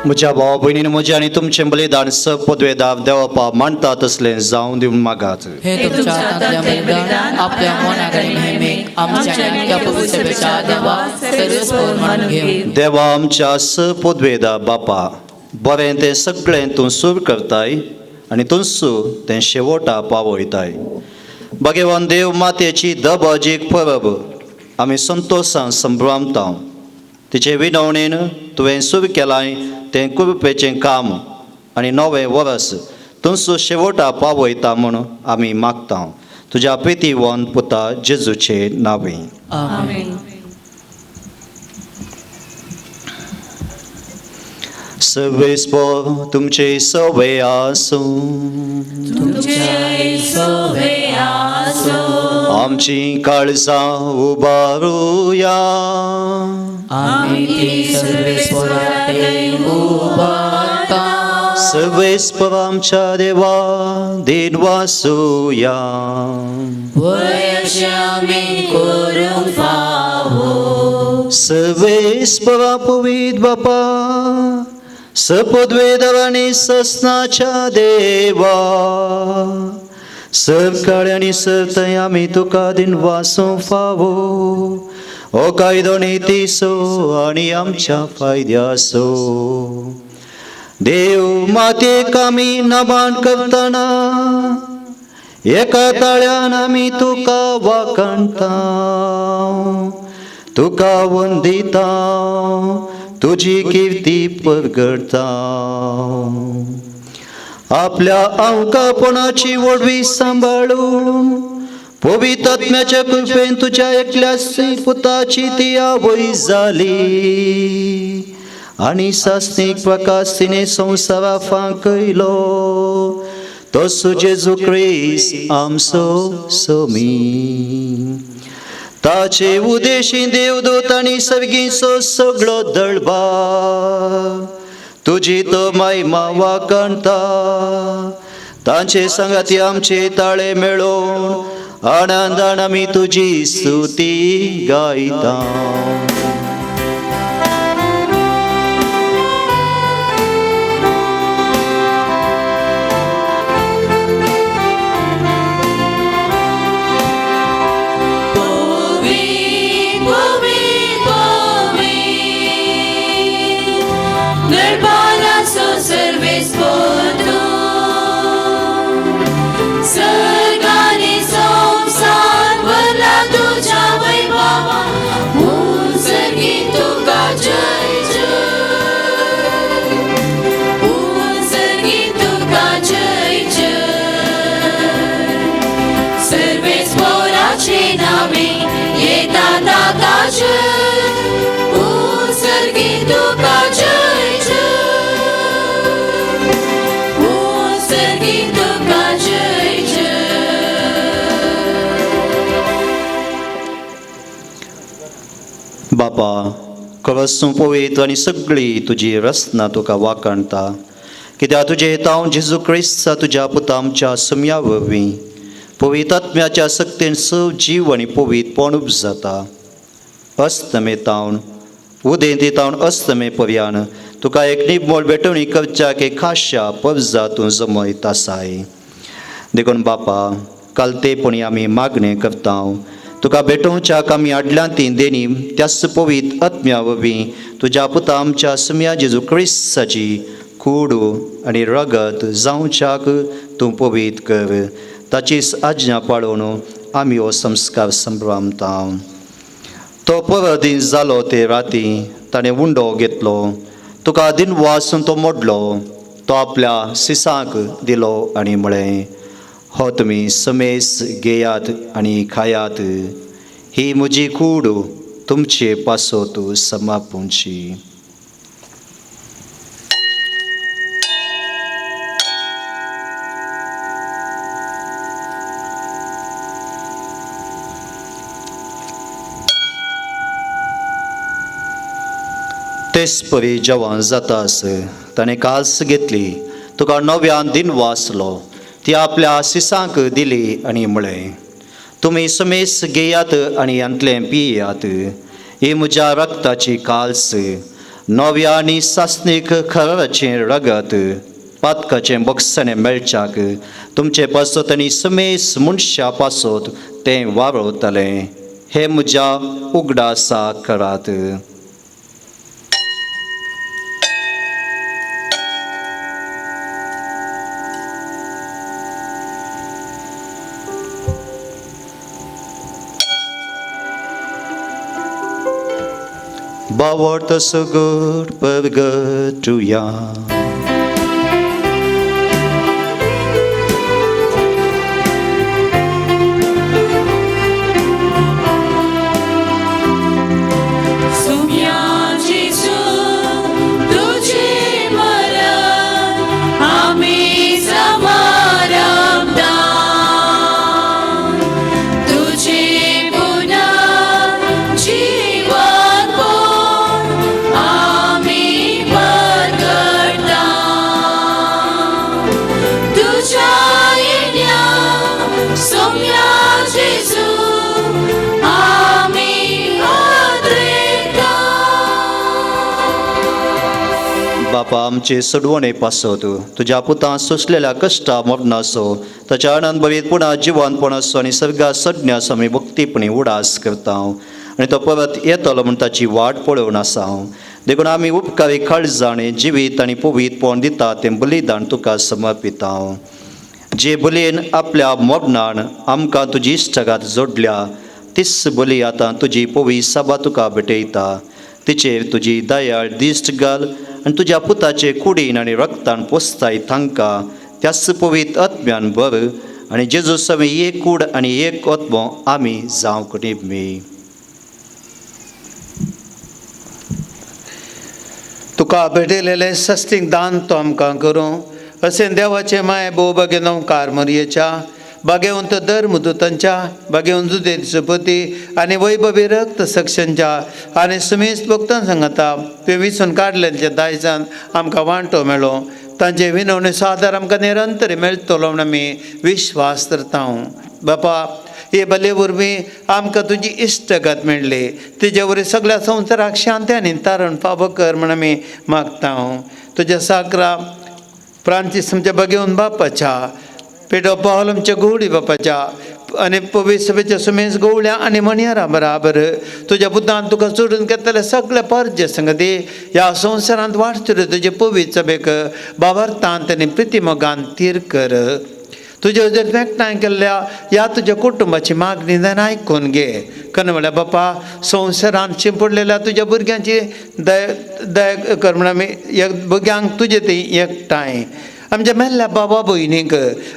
म्हज्या भावा भयणीन म्हजें आनी तुमचें बलिदान सपदवेदार देवपा मानता तसलें जावं दिवन मागात. हे तुमच्या हातांतल्या बलिदान आपल्या मनाक आनी नेहमीक आमच्या नित्य पवित्र सेवेच्या देवा सर्वस्व म्हणून घेऊ. देवा आमच्या सपदवेदा बापा बरें तें सगळें तूं सूर करताय आनी तुमचो तें शेवटा पावयताय. भगवान देव मातेची दबाजीक परब आमी संतोशान संभ्रामता. तिचे विनवणेन तुवें सुरू केलाय तें कृपेचें काम आनी नवें वर्स तुमचो शेवटा पावयता म्हूण आमी मागता. तुज्या प्रितीवन पुता जेजूचे नांवे. आमेन. सर्वेस्पर तुमचे सवे आसूं. तुमचे सोवे आसो. आमची काळजां उबारुया. आमी ती सर्वेस्पराते उबारता. सर्वेस्पर आमच्या देवा दिन वासुया. वयशे आमी करूंक फावो. सर्वेस्परा पवित्र बापा सपद्वेदर आनी सस्नाच्या देवा सरकाळ आनी सरतय आमी तुका दिन वासूं फावो. हो कायदो नितीसो आनी आमच्या फायद्याचो. देव मातेक आमी नमान करतना एका ताळ्यान आमी तुका वाखणता. तुका वंदिता तुजी किर्ती परगडता. आपल्या अवकापणाची वडवी सांबाळून पवित्र आत्म्याच्या कृपेन तुज्या एकल्याच पुताची ती आवय जाली आनी सासनीक प्रकाश तिने संवसारा फांकयलो. तसो जेजू ख्रिस्त आमचो सोमी. ताचे उदेशी देवदूत आनी सर्गीचो सगळो दळबार तुजी तो महिमा वाखणता. तांचे संगाती आमचे ताळे मेळोवन आनंदान आमी तुजी स्तुती गायता. बापा खरच पवित्र आनी सगळी तुजी रचना तुका वाखणता. कित्याक तुजे हेतांव जेजू क्रिस्त तुज्या पुता आमच्या सुमया वरवीं पवित्र आत्म्याच्या शक्तीन सव जीव आनी पवित्रपण उपजता. अस्तमेतावन उदेंतीतावन अस्तमे पर्यान तुका एक निमोल भेटवणी करच्याक एक खाशा पर्जा तूं जमयत आसाय. देखून बापा कालतेपणी आमी मागणें करता. तुका भेटोवच्याक आमी आडल्यान ती देणी त्याच पवित्र आत्म्या वरवीं तुज्या पुता आमच्या सुमया जेजू क्रिस्ताची कूड आनी रगत जावच्याक तूं पवित्र कर. ताचीच आज्ञा पाळून आमी हो संस्कार संभ्रामता. तो परदीन जालो ते राती ताणें उंडो घेतलो. तुका दिन वासून तो मोडलो. तो आपल्या सिसांक दिलो आनी म्हळें, हो तुमी समेस घेयात आनी खायात. ही म्हजी कूड तुमचे पासोत समापुंची. तेच परी जेवण जातास ताणें कास घेतली. तुका नव्यान दिन वाचलो. ती आपल्या सिसांक दिली आनी म्हळें, तुमी समेस घेयात आनी ह्यांतलें पियेयात. ही म्हज्या रक्ताची काल्स नव्या आनी सासणीक खराचें रगत पातकाचें बक्षणें मेळच्याक तुमचे पासत आनी समेस मनशा पासत तें वावरतलें. हे म्हज्या उगडासा करात. Bavort så good pövgötuja. बापा आमचे सोडवणे पासो तूं तुज्या पुतां सोंसलेल्या कश्टा मरणासो ताच्या अनंतभवीत पुन्हा जिवंतपणासो आनी सर्गा सज्ञासो आमी भक्तीपणी उडास करता आनी तो परत येतलो म्हूण ताची वाट पळोवन आसा देखून आमी उपकारी काळजाणे जिवीत आनी पवित्रपण दिता तें बलिदान तुका समर्पिता जे बलयेन आपल्या मरणान आमकां तुजी इश्टगात जोडल्या तीच बली आतां तुजी पवित्र सभा तुका भेटयता तिचेर तुजी दयाळ दिश्ट घाल आनी तुज्या पुताचे कुडीन आनी रक्तान पोसताय तांकां त्याच पवित्र आत्म्यान भर आनी जेजू समेत एक कूड आनी एक आत्मो आमी जावंक निमणी तुका भेटलेले सस्तीक दान तो आमकां करूं अशें देवाचे माय भोव भगिनो कारमरयेच्या भाग्यवंत धर्मदूतांच्या भाग्यवंत जुदेशपती आनी वैभवी रक्त सक्षांच्या आनी सुमेस्त भक्तां सांगता ते विसून काडलेल्या दायजान आमकां वांटो मेळ्ळो तांचे विनवणे सादर आमकां निरंतर मेळटलो म्हूण आमी विश्वास करता बापा हे भले वरवीं आमकां तुजी इश्टगत मेळ्ळी तेजे वरवीं सगळ्या संवसाराक शांती आनी तारण फावो कर म्हूण आमी मागता तुज्या साकरा फ्रांसीस आमच्या भगिवन बापाच्या पेडो पावल आमच्या गवळी बापाच्या आनी पवित्र सभेच्या सुमेज गवळ्या आनी मणियारा बराबर तुज्या बुद्धान तुका सोडून घेतले सगळे परजे संगती ह्या संवसारांत वाडटल्यो तुजे पवित्र सभेक बाबार्थांत आनी प्रितीमोगान तीर कर तुज्या जर व्यक्ताय केल्ल्या ह्या तुज्या कुटुंबाची मागणी जावन आयकून घे कनवळ्या बापा संवसारांत शिंपडलेल्या तुज्या भुरग्यांची दया कर म्हण आमी भुरग्यांक तुजे ती एकठांय आमच्या मेल्ल्या बाबा भयणीक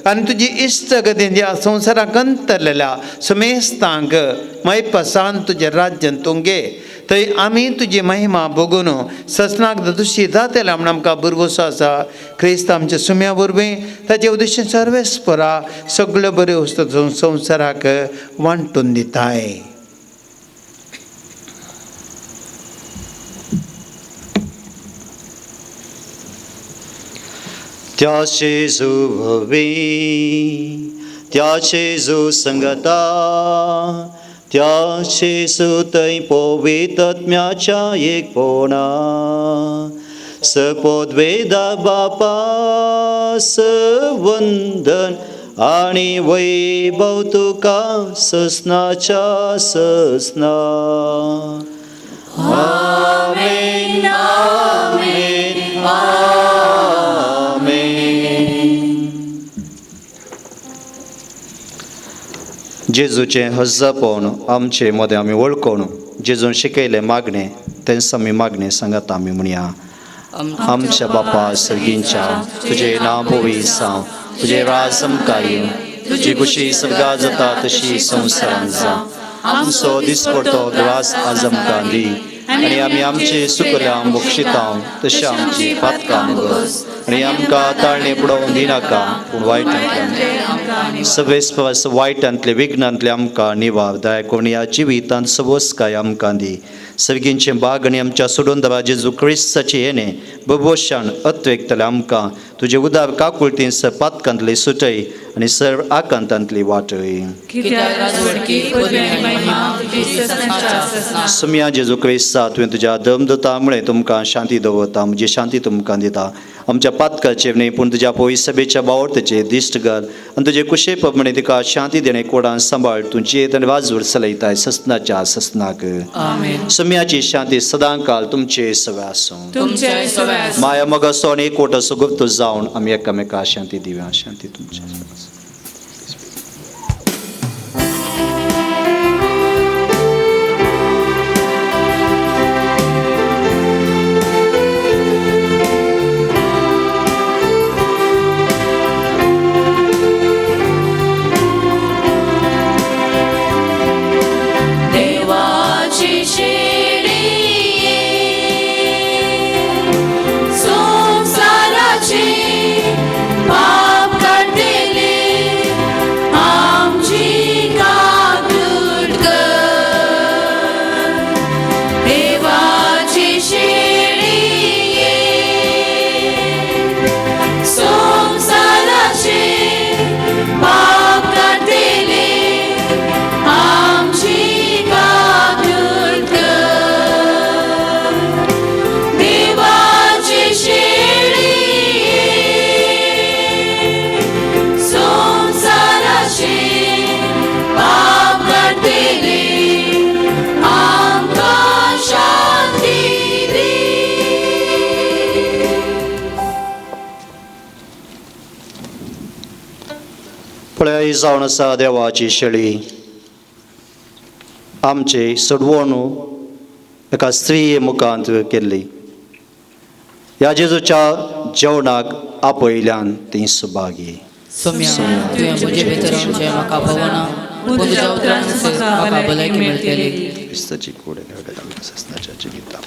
आनी तुजी इश्टगतीन ज्या संवसाराक अंतरलेल्या समेस्तांक मैपसान तुजें राज्यान तूं घे थंय आमी तुजी महिमा भोगून ससनाक दुशी जातल्या म्हण आमकां भरवोसो आसा क्रिस्त आमच्या सुम्या वरवीं ताचे उद्देश सर्वेस्परा सगळ्यो बऱ्यो वस्तू संवसाराक वांटून दिताय त्या जेजू भवी त्या जेजू संगता त्या जेजू थंय पवित्र आत्म्याच्या एकपणा सपोद्वेदा बापा वंदन आनी वैभव तुका ससनाच्या ससना आमेन आमेन जेजूचें हज्जापण आमचे मदें आमी वळखून जेजून शिकयलें मागणें तेंच आमी मागणें सांगात आमी म्हणया आमच्या बापा सर्गींच्या तुजें नांव पवित्र जावं तुजें राज आमकां येवं तुजी कुशी स्वर्गांत जाता तशी संवसारांत जावं आमचो दिसपडटो ग्रास आज आमकां दी आनी आमी आमचे सुकल्यांक बक्षिता तशें आमची पातकां मुगोस आनी आमकां ताळणे पडोवंक दिनाका पूण वायटांतल्यान सगळे वायटांतले विघ्नांतले आमकां निवार दया करून ह्या जिवितांत सबोसकाय आमकां दी सर्गींचें बाग आनी आमच्या सोडून दवा जेजू क्रिस्ताचें येणें बबोशान अत्वेकतलें आमकां तुजे उदार काकुळटीन सर पातकांतली सुटय आनी सर्व आकांतांतली वाटय सुम्या जेजू क्रिस्ता तुवें तुज्या धर्मदूता मुळे तुमकां शांती दवरता म्हजी शांती तुमकां दिता आमच्या पातकाचे न्ही पूण तुज्या पवित्र सभेच्या बावर्थेचे दिश्ट घाल आनी तुजे कुशे प्रमाणे तिका शांती देणे कोडान सांबाळ तूं जेत आनी वाजवड चलयताय ससनाच्या ससनाक सुम्याची शांती सदां काल तुमचे सवय आसूं माया मग असो आनी एकवट असो गुप्त जावन आमी एकामेका शांती दिव्या शांती तुमच्या पळय जावन आसा देवाची शेळी आमचे सडवणू एका स्त्रीये मुखांत केल्ली ह्या जेजूच्या जेवणाक आपयल्यान ती सुभागी सोम्या तुवें म्हजे भितर आमचे म्हाका भवना पूण तुज्या उतरान म्हाका भलायकी मेळटली क्रिस्ताची कूड सस्ताच्या जिविता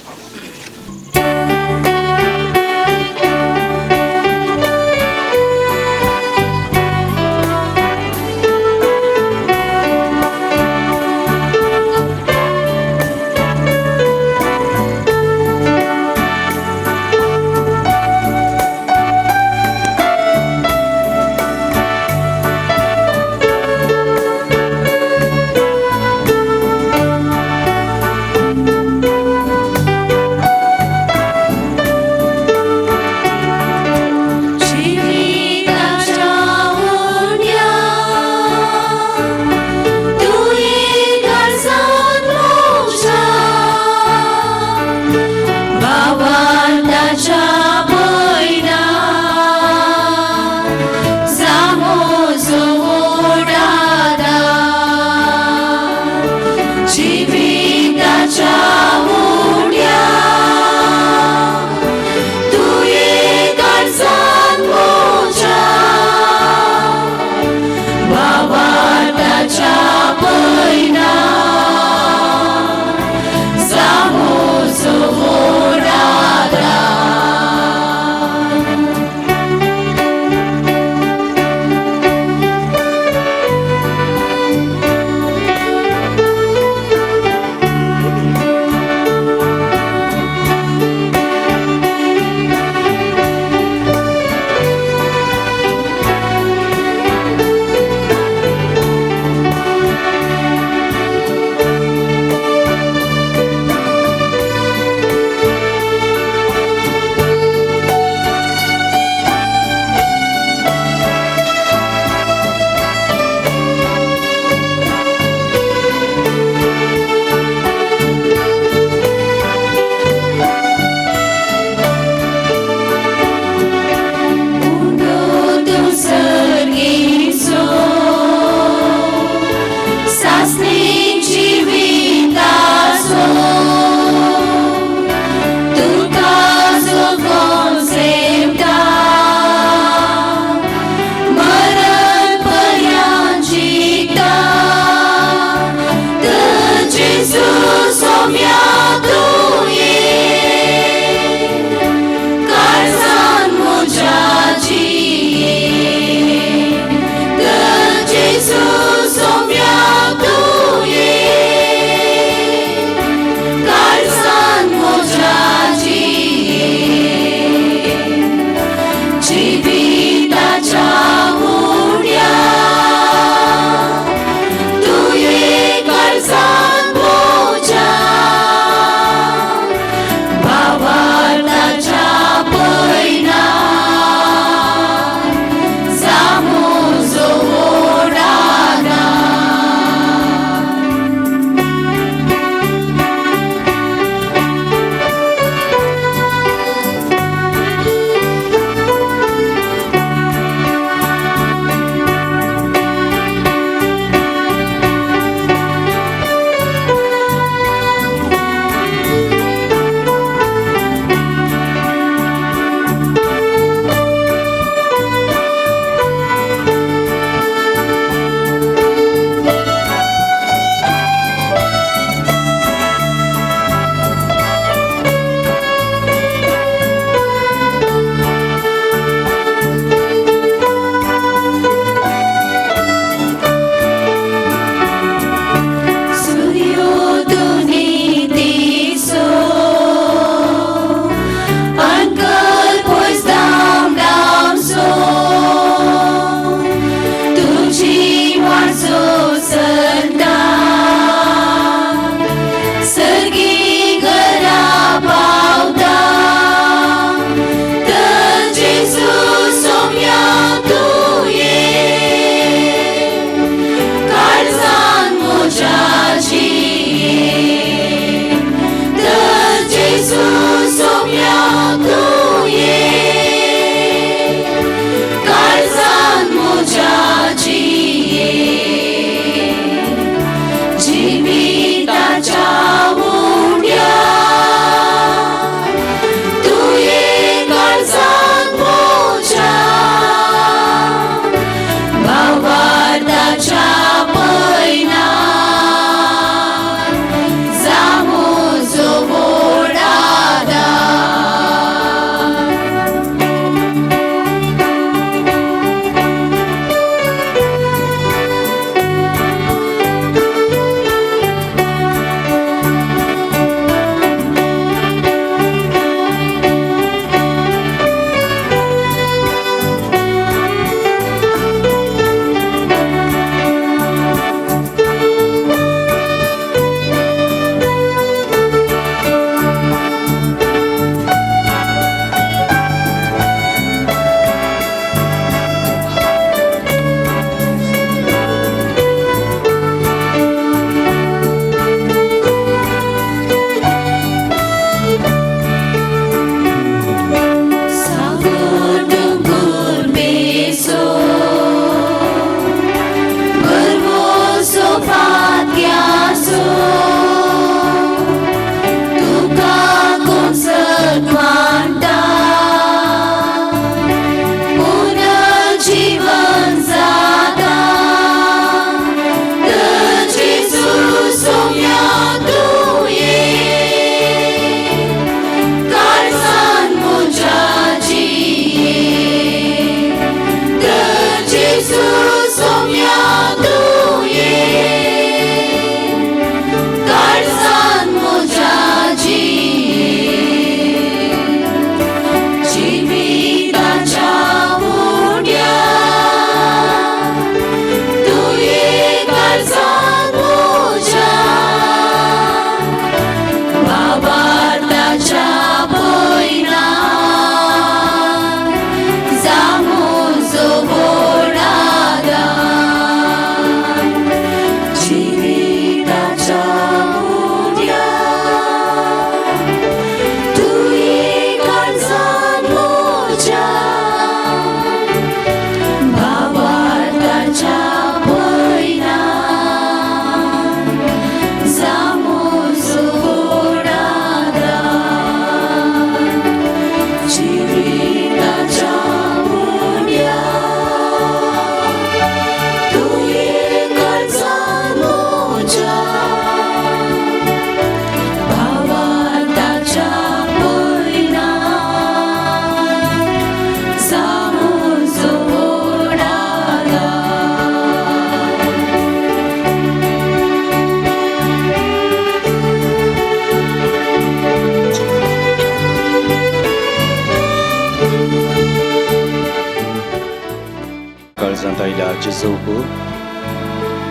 काळजांत आयल्या जेजूक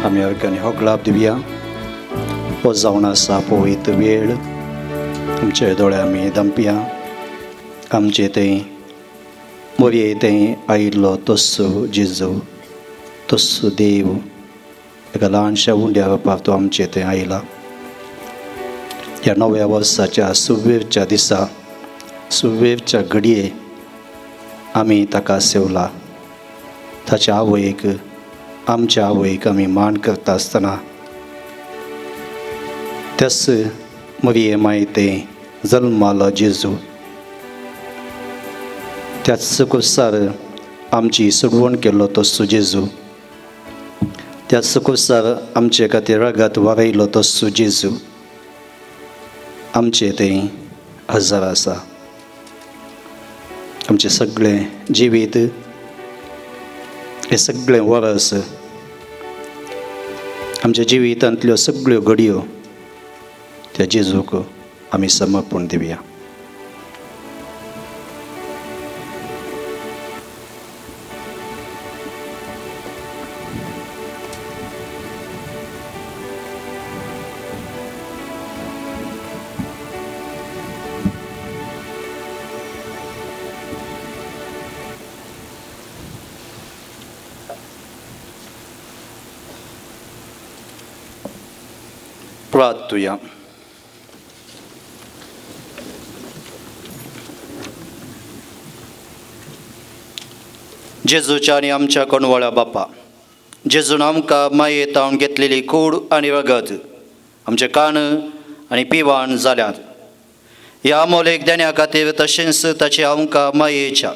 आमी अर्गांनी होगलाप दिवया. हो जावन आसा पवित्र वेळ, आमचे दोळे आमी धांपया. आमचे थंय मोरये थंय आयिल्लो तस्सो जेजू, तस्सो देव एका ल्हानशा उंड्या रुपांत तो आमचे थंय आयला. ह्या नव्या वर्साच्या सुवेरच्या दिसा, सुवेरच्या घडये आमी ताका सेवला. ताच्या आवयक, आमच्या आवयक आमी मान करता आसतना त्याच मोरये मायते जल्मालो जेजू, त्याच कुर्सार आमची सोडवण केल्लो तस्सो जेजू, त्याच कुर्सार आमचे खातीर रगत वारयलो तस्सो जेजू आमचे थंय हजर आसा. आमचे सगळें जिवीत, हे सगळें वर्स, आमच्या जिवितांतल्यो सगळ्यो घडयो त्या जेजूक आमी समर्पण दिवया. प्रार्थूया. जेजूच्या आनी आमच्या कोणवळ्या बापा, जेजून आमकां मायेंतावन घेतलेली कूड आनी रगत आमचे कान आनी पिवाण जाल्यात. ह्या मोलेक देण्या खातीर तशेंच ताचे आमकां मायेच्या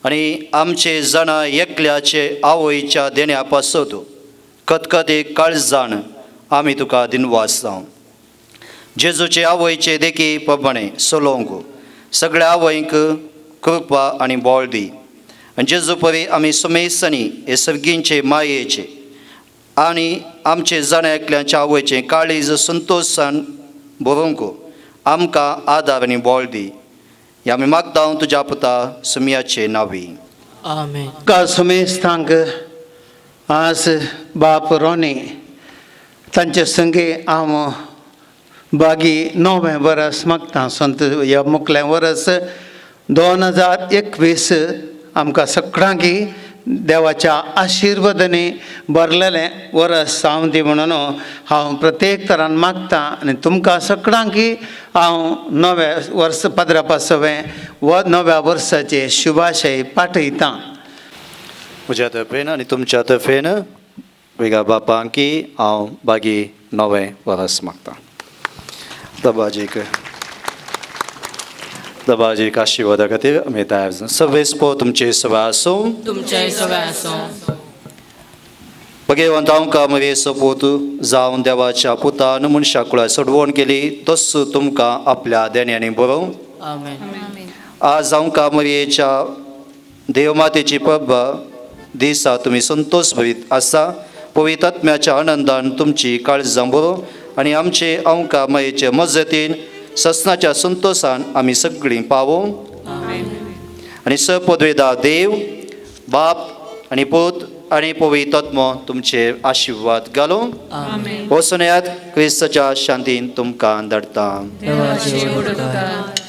आनी आमचे जाणा एकल्याचे आवयच्या देण्या पासत खतखतेक काळजान आमी तुका दिनवास जावं. जेजूचे आवयचे देखी प्रमाणे सोलोंक सगळ्या आवयंक कृपा आनी बोळ दी. आनी जेजू परी आमी सुमेसांनी हे सर्गींचे मायेचे आनी आमचे जाणा एकल्याच्या आवयचे काळीज संतोशान भरूंक आमकां आदार आनी बोळ दी. हे आमी मागता तुज्या पुता सुमयाचे नांवी. आमेन. का सुमेस्तांक आज बाप रोने तांचे संगे हांव बागी 9वें वर्स मागता. संत ह्या मुखलें वर्स 2021 आमकां सगळ्यांकी देवाच्या आशिर्वादांनी भरलेलें वर्स जावं दी म्हणून हांव प्रत्येक तरान मागता. आनी तुमकां सगळ्यांकी हांव नव्या वर्स पदरापासवें व नव्या वर्साचे शुभाशय पाठयतां. म्हज्या तर्फेन आनी तुमच्या तर्फेन वेगळ्या बापांकी हांव बागी 9वें वर्स मागता. दबाजीक आशिर्वादा खातीर आमी तयार जावन सवेस्पो तुमचे सवा आसूं. तुमचे सगळे आसूं. भगवंत आमकां मरे सपूत जावन देवाच्या पुतान मनशा कुळा सोडवण केली तस तुमकां आपल्या देण्यांनी बरोव. आमेन. आज आमकां मरयेच्या देवमातेची प्रभा दिसा तुमी संतोष भरीत आसा. पवित्र आत्म्याच्या आनंदान तुमची काळजां बरो आनी आमचे आमकां मयेचे मजतीन ससनाच्या संतोषान आमी सगळीं पावूं. आनी सपदवेदा देव बाप आनी पूत आनी पवित्र आत्मो तुमचे आशिर्वाद घालूं. वचून येयात, क्रिस्ताच्या शांतीन तुमकां धाडटा. देवाचे उपकार.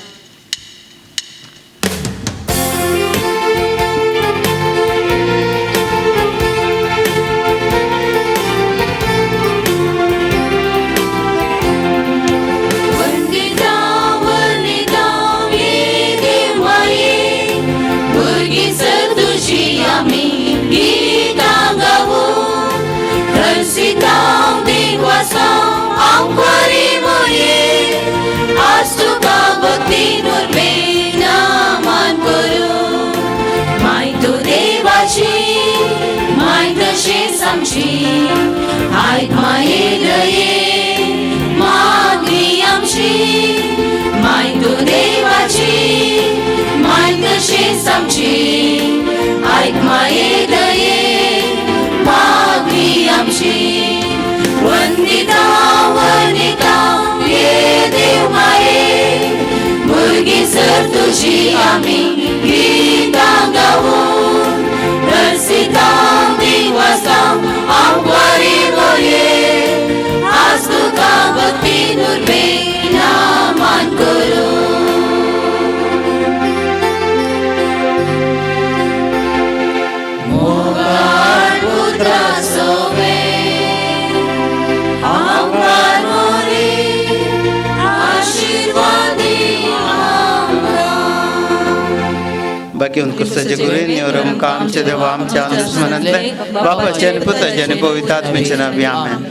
आयक मायेलये मागणी आमची माय तू देवाची माय तशीच आमची आयक मायेलये मागणी आमची वंदिता वंदिता ये देव माये भुरगी सर तुझी आमी गीतां गावून रसिता बाकी क्रिस्ताचे गुरे निवरम कामचे देवा आमच्या दुश्मनांतले बापाचे आणि पुताचे आणि पवित्र आत्म्याचे नावी आमेन.